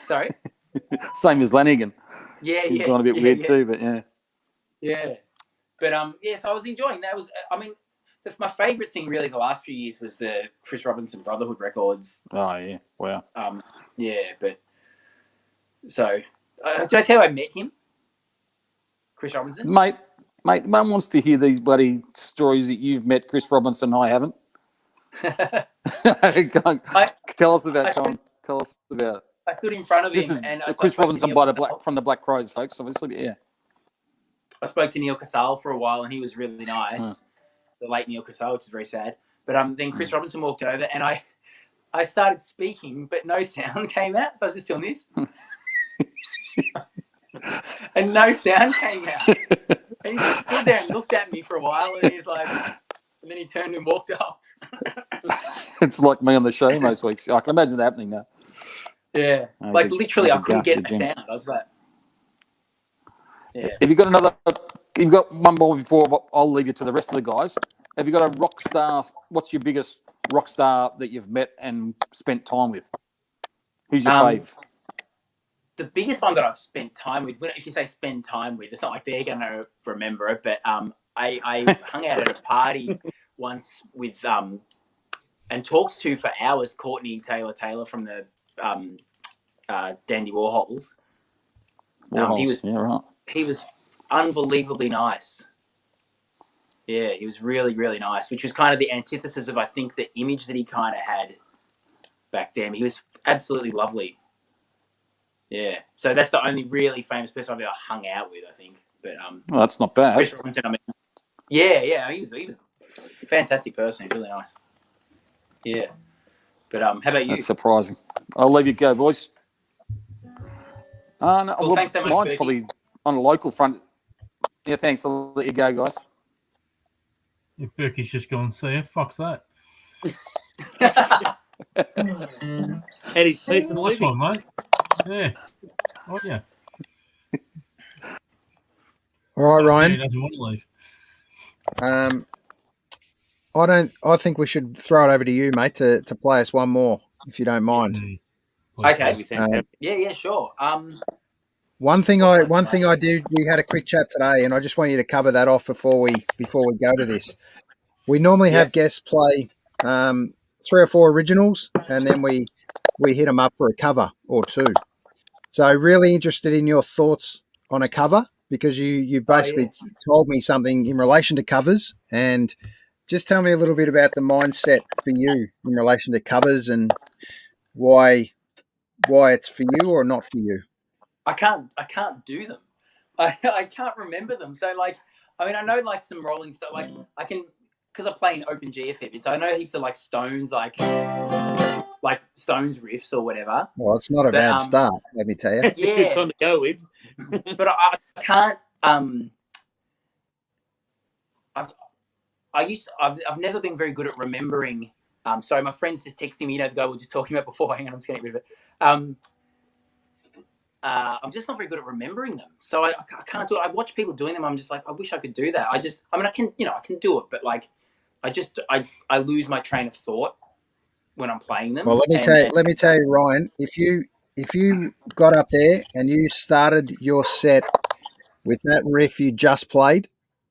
Sorry. Same as Lanigan. Yeah, he's gone a bit weird too, but yeah. But so I was enjoying that. My favourite thing really the last few years was the Chris Robinson Brotherhood records. Oh yeah, wow. But so did I tell you I met him, Chris Robinson? Mate, one wants to hear these bloody stories that you've met Chris Robinson. I haven't. Tell us about Tom. Tell us about it. I stood in front of this him, is and Chris Robinson from the Black Crows, folks. Obviously, yeah. I spoke to Neil Casale for a while, and he was really nice. The late Neil Casale, which is very sad. But then Chris Robinson walked over, and I started speaking, but no sound came out, so I was just doing this, and no sound came out. And he just stood there and looked at me for a while, and he's like, and then he turned and walked off. It's like me on the show most weeks. I can imagine that happening now. Yeah, literally, I couldn't get a sound. I was like, yeah. Have you got another? You've got one more before I'll leave you to the rest of the guys. Have you got a rock star? What's your biggest rock star that you've met and spent time with? Who's your fave? The biggest one that I've spent time with, if you say spend time with, it's not like they're going to remember it, but I hung out at a party once with and talked to for hours Courtney Taylor from the Dandy Warhols. He was unbelievably nice. Yeah, he was really, really nice, which was kind of the antithesis of, I think, the image that he kind of had back then. He was absolutely lovely. Yeah, so that's the only really famous person I've ever hung out with, I think. But well, that's not bad. Chris Robinson, yeah, he was a fantastic person. He's really nice. Yeah, but how about you? That's surprising. I'll leave you go, boys. No, well, thanks so much. Mine's Bertie. probably on a local front. Yeah, thanks. I'll let you go, guys. Yeah, Berkey's just gone, see ya. Fuck's that. And he's peace and Nice living. one, mate. Yeah. Oh, yeah. All right, Ryan. He doesn't want to leave. I think we should throw it over to you, mate, to play us one more, if you don't mind. Okay. Yeah, sure. One thing I did. We had a quick chat today, and I just want you to cover that off before we go to this. We normally have guests play 3 or 4 originals, and then we hit them up for a cover or 2. So really interested in your thoughts on a cover, because you basically told me something in relation to covers, and just tell me a little bit about the mindset for you in relation to covers and why it's for you or not for you. I can't do them. I can't remember them. So I know some Rolling stuff. I can, because I play in Open G a fair bit, so I know heaps of Stones, like Stones riffs or whatever. Well, it's not a bad start, let me tell you. It's a good song to go with. But I can't. I've never been very good at remembering. Sorry, my friend's just texting me. The guy we were just talking about before. Hang on, I'm just getting rid of it. I'm just not very good at remembering them, so I can't do it. I watch people doing them. I'm just like, I wish I could do that. I can do it, but I lose my train of thought when I'm playing them. Well, let me tell you, Ryan, if you got up there and you started your set with that riff you just played,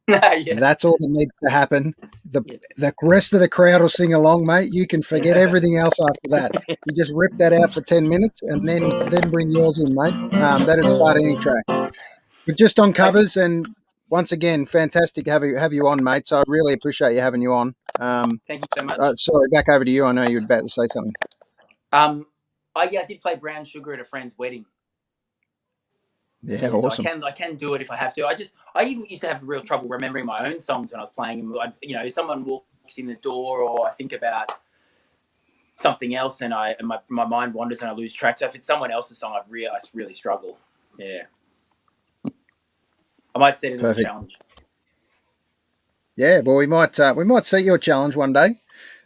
that's all that needs to happen. The rest of the crowd will sing along, mate. You can forget everything else after that. You just rip that out for 10 minutes and then bring yours in, mate. That'd start any track. But just on covers, and once again, fantastic to have you on, mate. So I really appreciate you having you on. Thank you so much. Sorry, back over to you. I know you were about to say something. I did play Brown Sugar at a friend's wedding. Yeah, awesome. So I can do it if I have to. I even used to have real trouble remembering my own songs when I was playing them. If someone walks in the door, or I think about something else, and my mind wanders and I lose track. So if it's someone else's song, I really struggle. Yeah, I might set it as a challenge. Yeah, well, we might set you a challenge one day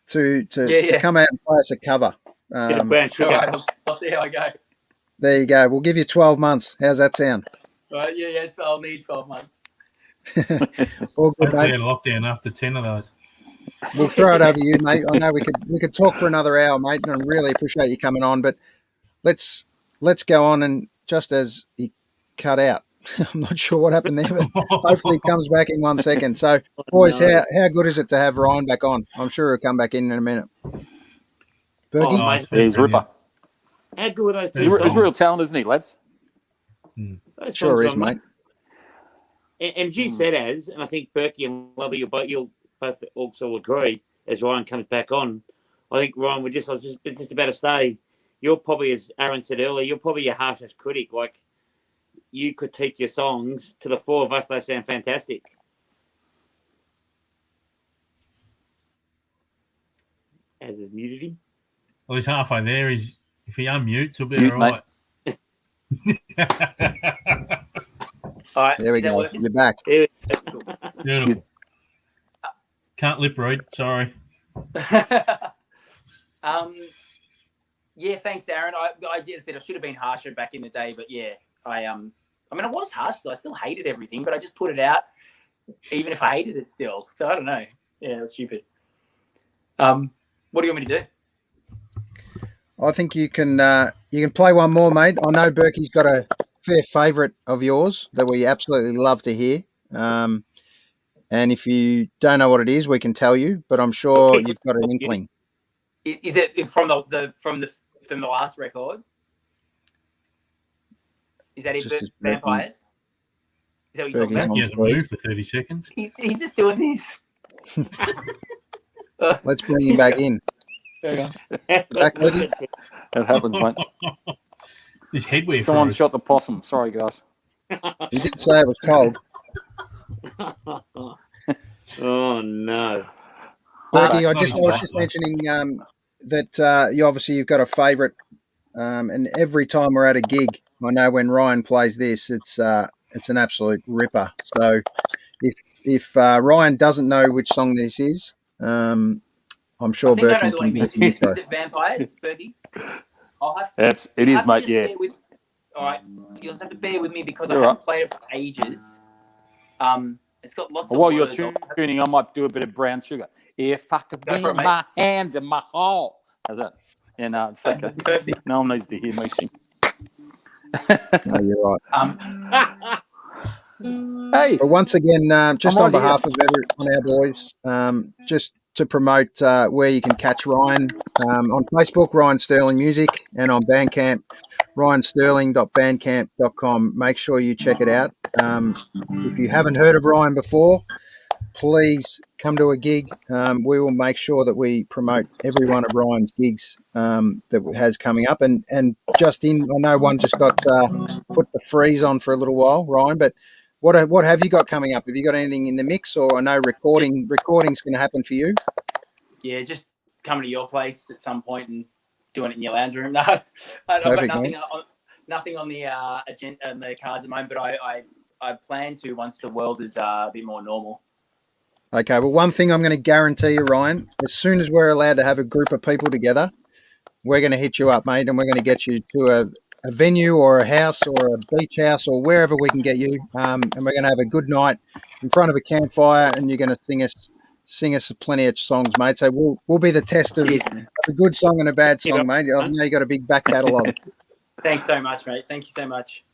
to come out and play us a cover. Bit of brown All sugar. right, I'll see how I go. There you go. We'll give you 12 months. How's that sound? Right, yeah. I'll need 12 months. All good, Hopefully mate. in lockdown after 10 of those. We'll throw it over you, mate. I know we could talk for another hour, mate, and I really appreciate you coming on. But let's go on, and just as he cut out, I'm not sure what happened there, but hopefully he comes back in 1 second. So, boys, how good is it to have Ryan back on? I'm sure he'll come back in a minute. Bergie? Oh, mate. He's Ripper. How good were those two songs? He's real talent, isn't he, lads? Those Sure songs is, were mate. And you said and I think Berkey and Lovey, you'll both also agree, as Ryan comes back on, I think Ryan, I was just about to say, you're probably, as Aaron said earlier, you're probably your harshest critic. Like, you critique your songs. To the four of us, they sound fantastic. As is muted him. Well, he's halfway there. If he unmutes, he'll be Mute, all right. All right. There we go. You're back. Beautiful. Can't lip read. Sorry. Yeah, thanks, Aaron. I just said I should have been harsher back in the day, but yeah, I was harsh still. I still hated everything, but I just put it out, even if I hated it still. So I don't know. Yeah, it was stupid. What do you want me to do? I think you can play one more, mate. I know Berkey's got a fair favourite of yours that we absolutely love to hear. And if you don't know what it is, we can tell you. But I'm sure you've got an inkling. Is it from the last record? Is that it? Vampires? Is that what you're talking about? He hasn't moved for 30 seconds. He's just doing this. Let's bring him back in. Back with you. It happens, mate. His headwear. Someone froze. shot the possum. Sorry, guys. You did say it was cold. Oh, no. Berkey, I was just mentioning that you've got a favourite, and every time we're at a gig, I know when Ryan plays this, it's an absolute ripper. So if Ryan doesn't know which song this is, I'm sure Berkey can make an intro. Is it Vampires, Berkey? I'll have to. It is, mate. Yeah. All right, you'll just have to bear with me because I haven't played it for ages. It's got lots of While words. you're tuning, I might do a bit of brown sugar. Yeah, fuck it, Go for it, mate. my hand in my hole. How's that? Yeah, no, it's okay. Perfect. No one needs to hear me sing. No, you're right. Hey, But once again, just I'm on right behalf of our boys, just to promote where you can catch Ryan on Facebook, Ryan Sterling Music, and on Bandcamp, ryansterling.bandcamp.com. Make sure you check it out. If you haven't heard of Ryan before, please come to a gig. We will make sure that we promote every one of Ryan's gigs that has coming up. And just I know one just got put the freeze on for a little while, Ryan, but what have you got coming up? Have you got anything in the mix? Or I know recording's going to happen for you. Yeah, just coming to your place at some point and doing it in your lounge room. No, I've got nothing on the agenda and the cards at the moment, but I plan to once the world is a bit more normal. Okay, well, one thing I'm going to guarantee you, Ryan, as soon as we're allowed to have a group of people together, we're going to hit you up, mate, and we're going to get you to a venue or a house or a beach house or wherever we can get you, and we're going to have a good night in front of a campfire, and you're going to sing us plenty of songs, mate. So we'll be the test of a good song and a bad song, mate. I know you got a big back catalogue. Thanks so much, mate. Thank you so much.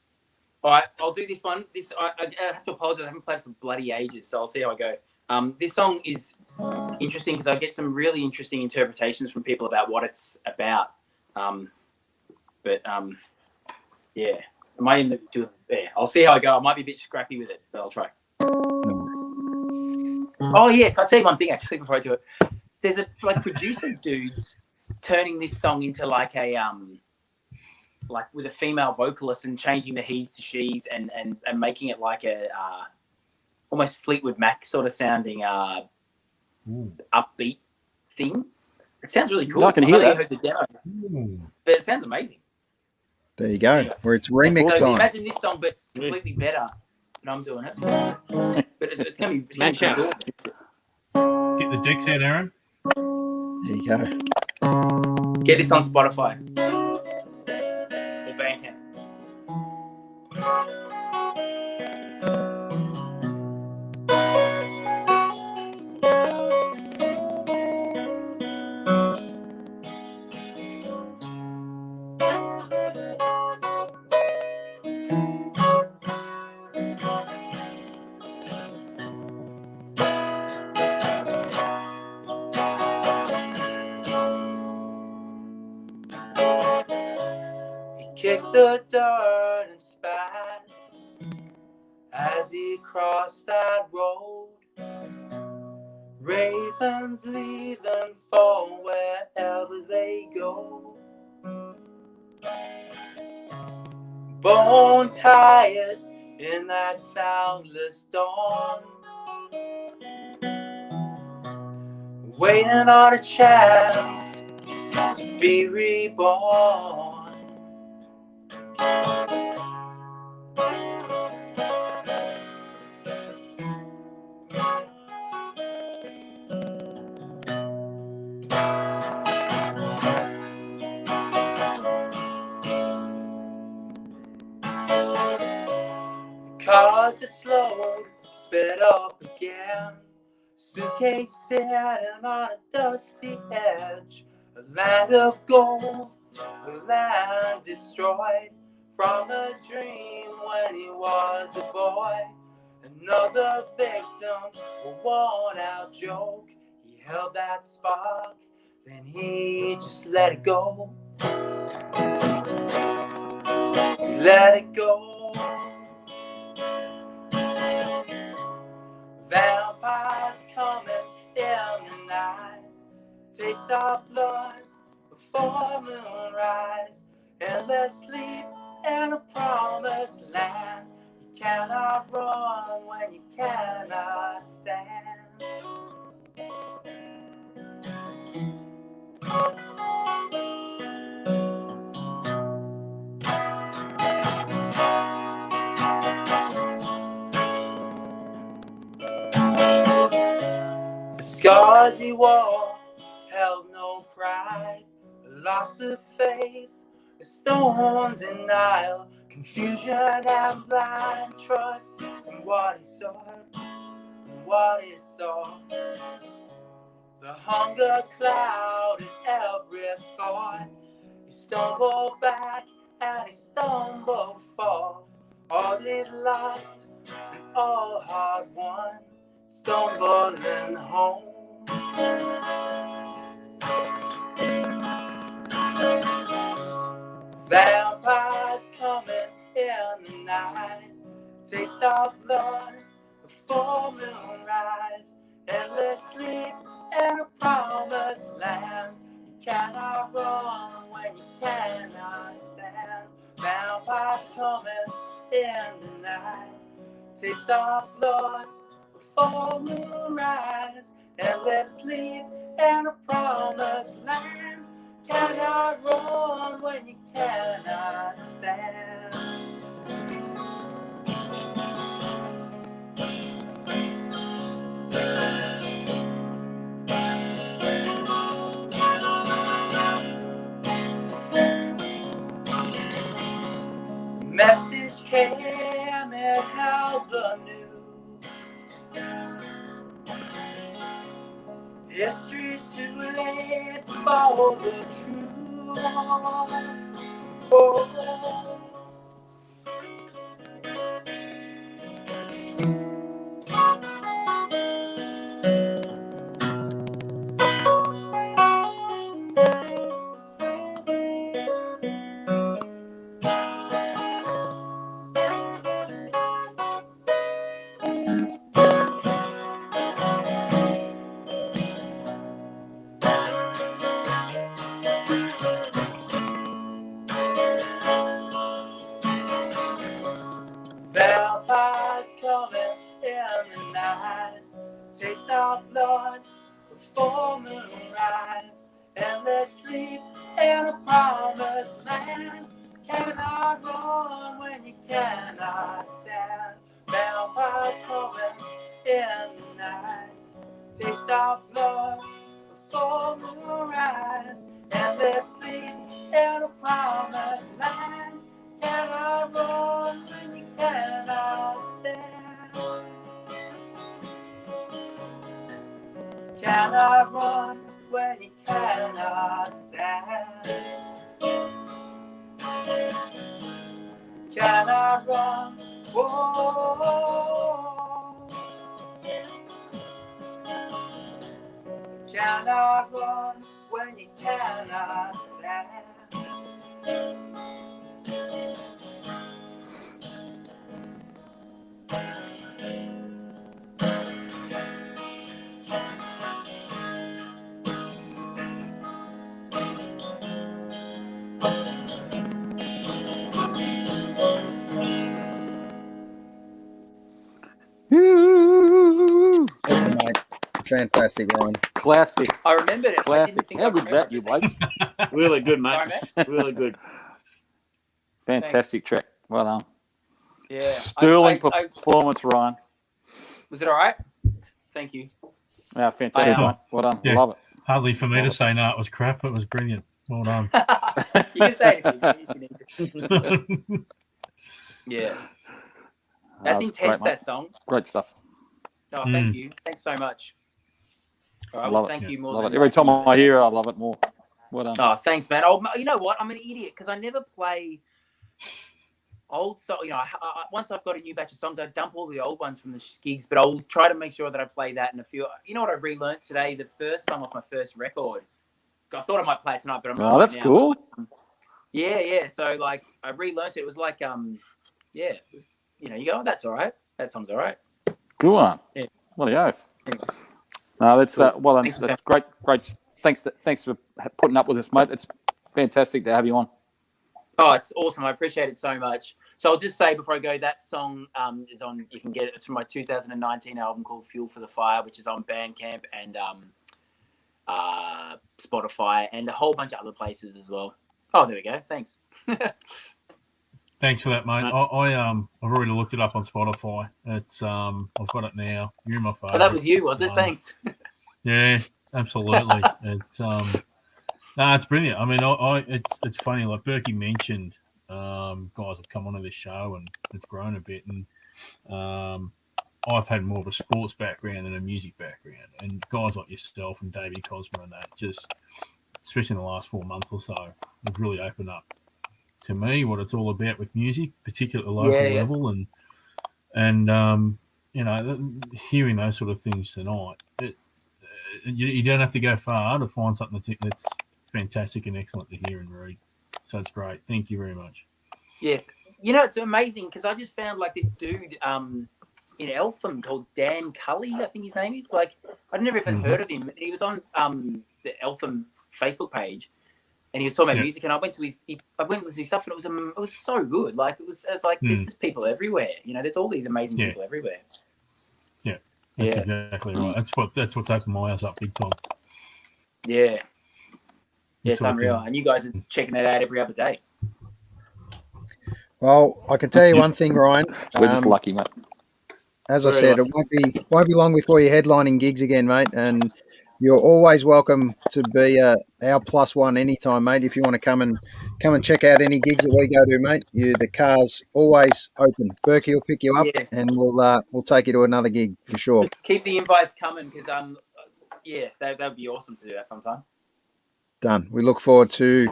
All right, I'll do this one. I have to apologize. I haven't played it for bloody ages, so I'll see how I go. This song is interesting because I get some really interesting interpretations from people about what it's about. Yeah. Am I in the do? Yeah, I'll see how I go. I might be a bit scrappy with it, but I'll try. Oh yeah, I'll tell you one thing actually before I do it. There's producer dudes turning this song into like a with a female vocalist and changing the he's to she's and making it like a almost Fleetwood Mac sort of sounding upbeat thing. It sounds really cool. I can hear that. Heard the demos, but it sounds amazing. There you go. Anyway, where it's remix time. Imagine this song, but completely better. And I'm doing it. But it's going to be cool. get the decks out, Aaron. There you go. Get this on Spotify or Bandcamp. Kicked the dirt and spat as he crossed that road. Ravens leave and fall wherever they go. Bone tired in that soundless dawn, waiting on a chance to be reborn. 'Cause it slowed, sped up again. Suitcase sitting on a dusty edge. A land of gold, a land destroyed from a dream when he was a boy. Another victim, a worn-out joke. He held that spark, then he just let it go. He let it go. Vampires coming in the night, taste of blood before moonrise, endless sleep in a promised land. You cannot run when you cannot stand. The scars he wore held no pride, a loss of faith, a stone denial, confusion and blind trust in what he saw, what he saw. The hunger cloud in every thought. He stumbled back and he stumbled forth, all it lost and all hard won, stumbling home. Vampires coming in the night, taste of blood before moonrise, endless sleep in a promised land. You cannot run when you cannot stand. Vampires coming in the night, taste of blood before moonrise, endless sleep in a promised land. Cannot run when you cannot stand. The message came, it held the news. History too late for the truth. Oh. Vampires coming in the night, taste of blood before moonrise, endless sleep in a promised land. Cannot run when you cannot stand. Vampires coming in the night, taste our blood before moonrise, endlessly in a promised land. Cannot run when you cannot stand. Cannot run when you cannot stand. Cannot run, whoa. Cannot run when you cannot stand. Mate. Fantastic, Ryan. Classic. I remembered it. Classic. How good's that, you blokes? Really good, mate. Sorry, mate. Really good. Fantastic track. Well done. Yeah. Sterling performance, Ryan. Was it all right? Thank you. Yeah, fantastic. I, mate. Well done. Yeah. Love it. Hardly for me to say no, it was crap. It was brilliant. Well done. You can say anything if you need to. Yeah. That's was intense, great, that song. Great stuff. Oh, thank you. Thanks so much. All right, Love well, thank you more. Love than it. Every time I hear it, I love it more. Well done. Oh, thanks, man. Oh, you know what? I'm an idiot because I never play old songs. You know, once I've got a new batch of songs, I dump all the old ones from the gigs, but I'll try to make sure that I play that in a few. You know what I relearnt today? The first song off my first record. I thought I might play it tonight, but I'm not. Oh, that's now. cool. Yeah. So, like, I relearnt it. It was like, it was, you know, you go, oh, that's all right. That song's all right. Good one. Yeah. What a oath. Anyway. No, that's well done. Thanks, That's great. Thanks for putting up with us, mate. It's fantastic to have you on. Oh, it's awesome. I appreciate it so much. So I'll just say before I go, that song is on, you can get it. It's from my 2019 album called Fuel for the Fire, which is on Bandcamp and Spotify and a whole bunch of other places as well. Oh, there we go. Thanks. Thanks for that, mate. I've already looked it up on Spotify. It's I've got it now. You're my favourite. Oh, that was you, was it? Thanks. Yeah, absolutely. It's it's brilliant. I mean, it's funny. Like Berkey mentioned, guys have come onto this show and it's grown a bit, and I've had more of a sports background than a music background, and guys like yourself and Davey Cosmo and that, just especially in the last 4 months or so, have really opened up to me what it's all about with music, particularly at the local level, and you know, hearing those sort of things tonight, you don't have to go far to find something that's fantastic and excellent to hear and read. So it's great. Thank you very much. Yeah, you know, it's amazing because I just found like this dude in Eltham called Dan Cully, I think his name is. Like, I'd never even heard of him. He was on the Eltham Facebook page. And he was talking about music, and I went to his stuff, and it was so good. Like it was like there's just people everywhere. You know, there's all these amazing people everywhere. Yeah, that's exactly right. That's what's opened my eyes up big time. Yeah, it's unreal. And you guys are checking that out every other day. Well, I can tell you one thing, Ryan. We're just lucky, mate. As I said, it won't be long before you're headlining gigs again, mate, and you're always welcome to be our +1 anytime, mate. If you want to come and check out any gigs that we go to, mate, the car's always open. Berkey will pick you up, and we'll take you to another gig for sure. Keep the invites coming because that would be awesome to do that sometime. Done. We look forward to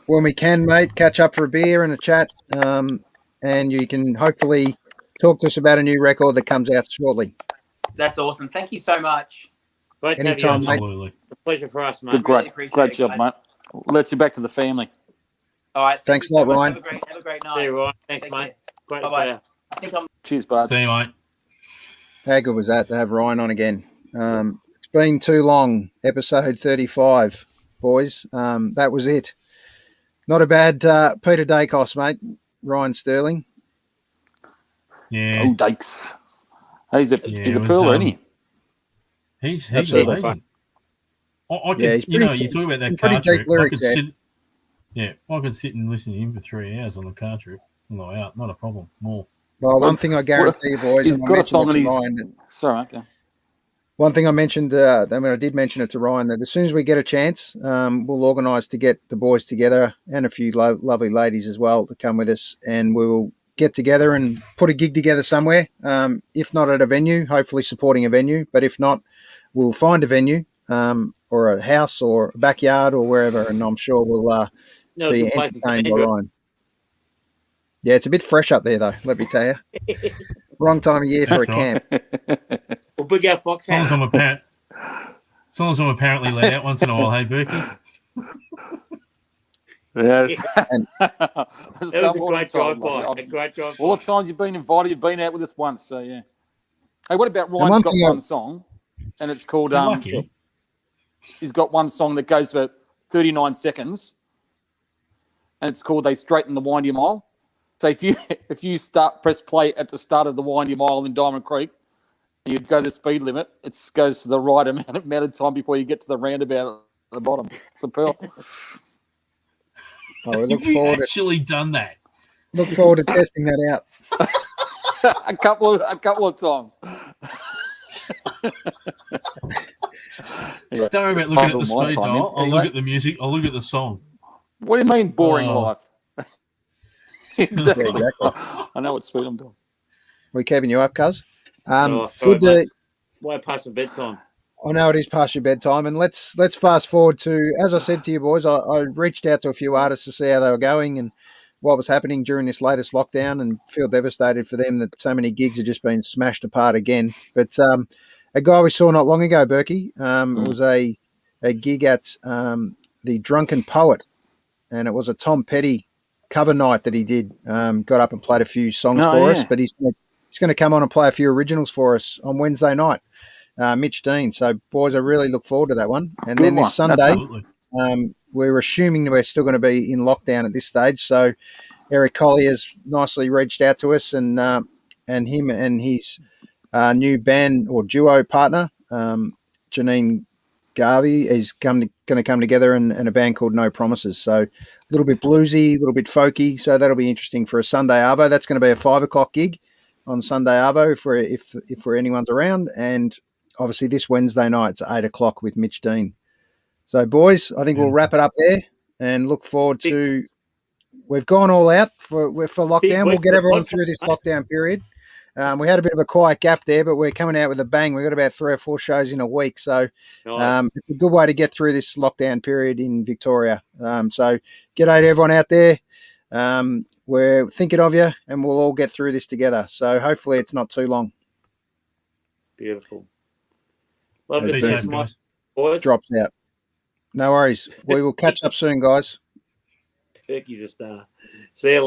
when we can, mate. Catch up for a beer and a chat, and you can hopefully talk to us about a new record that comes out shortly. That's awesome. Thank you so much. Great Anytime, mate. Absolutely. A pleasure for us, mate. Great job, mate. Let's you back to the family. All right. Thanks a lot, Ryan. Have a great night. See you, Ryan. Thanks, mate. Great to see you. Cheers, bud. See you, mate. How good was that to have Ryan on again? It's been too long. Episode 35, boys. That was it. Not a bad Peter Dacos, mate. Ryan Sterling. Yeah. Oh, Dakes. He's a pearler, isn't he? He's Absolutely. amazing. You talk about that pretty car deep trip. lyrics there. I could sit and listen to him for 3 hours on the car trip. Not a problem. More. Well, one thing I guarantee you, boys, he's got a song in his. Ryan, Sorry, okay. One thing I mentioned, I did mention it to Ryan, that as soon as we get a chance, we'll organise to get the boys together and a few lovely ladies as well to come with us, and we will get together and put a gig together somewhere. If not at a venue, hopefully supporting a venue, but if not, we'll find a venue or a house or a backyard or wherever, and I'm sure we'll be entertained by Ryan. Yeah, it's a bit fresh up there, though, let me tell you. Wrong time of year for a camp. We'll bring our fox house. As long as I'm apparently let out once in a while, hey, Berkey? Yes. That was a great drive-by. All the times you've been invited, you've been out with us once, so yeah. Hey, what about Ryan's got one song, and it's called he's got one song that goes for 39 seconds, and it's called They Straighten the Windy Mile. So if you press play at the start of the Windy Mile in Diamond Creek, and you go the speed limit, it goes to the right amount of time before you get to the roundabout at the bottom. It's a pearl. Oh, we look forward actually done that. Look forward to testing that out. a couple of times. Don't worry about looking at the speed dial. I'll look at the music. I'll look at the song. What do you mean, boring life? Exactly. Yeah, exactly. I know what speed I'm doing. We're keeping you up, cuz. Good to. Way past my bedtime. I know it is past your bedtime, and let's fast forward to, as I said to you boys, I reached out to a few artists to see how they were going and what was happening during this latest lockdown, and feel devastated for them that so many gigs have just been smashed apart again. But a guy we saw not long ago, Berkey, it was a gig at the Drunken Poet, and it was a Tom Petty cover night that he did. Got up and played a few songs for us, but he's going to come on and play a few originals for us on Wednesday night. Mitch Dean. So, boys, I really look forward to that one. And then this Sunday, we're assuming we're still going to be in lockdown at this stage. So, Eric Collier's nicely reached out to us, and him and his new band or duo partner, Janine Garvey, is going to come together in a band called No Promises. So, a little bit bluesy, a little bit folky. So, that'll be interesting for a Sunday Arvo. That's going to be a 5 o'clock gig on Sunday Arvo if anyone's around, and obviously this Wednesday night it's 8 o'clock with Mitch Dean. So, boys, I think we'll wrap it up there and look forward to. We've gone all out for lockdown. We'll get everyone through this lockdown period. We had a bit of a quiet gap there, but we're coming out with a bang. We've got about 3 or 4 shows in a week, so nice. It's a good way to get through this lockdown period in Victoria. So, g'day to everyone out there. We're thinking of you, and we'll all get through this together. So hopefully it's not too long. Beautiful. Love to see my boys. Drops out. No worries. We will catch up soon, guys. Turkey's a star. See you later.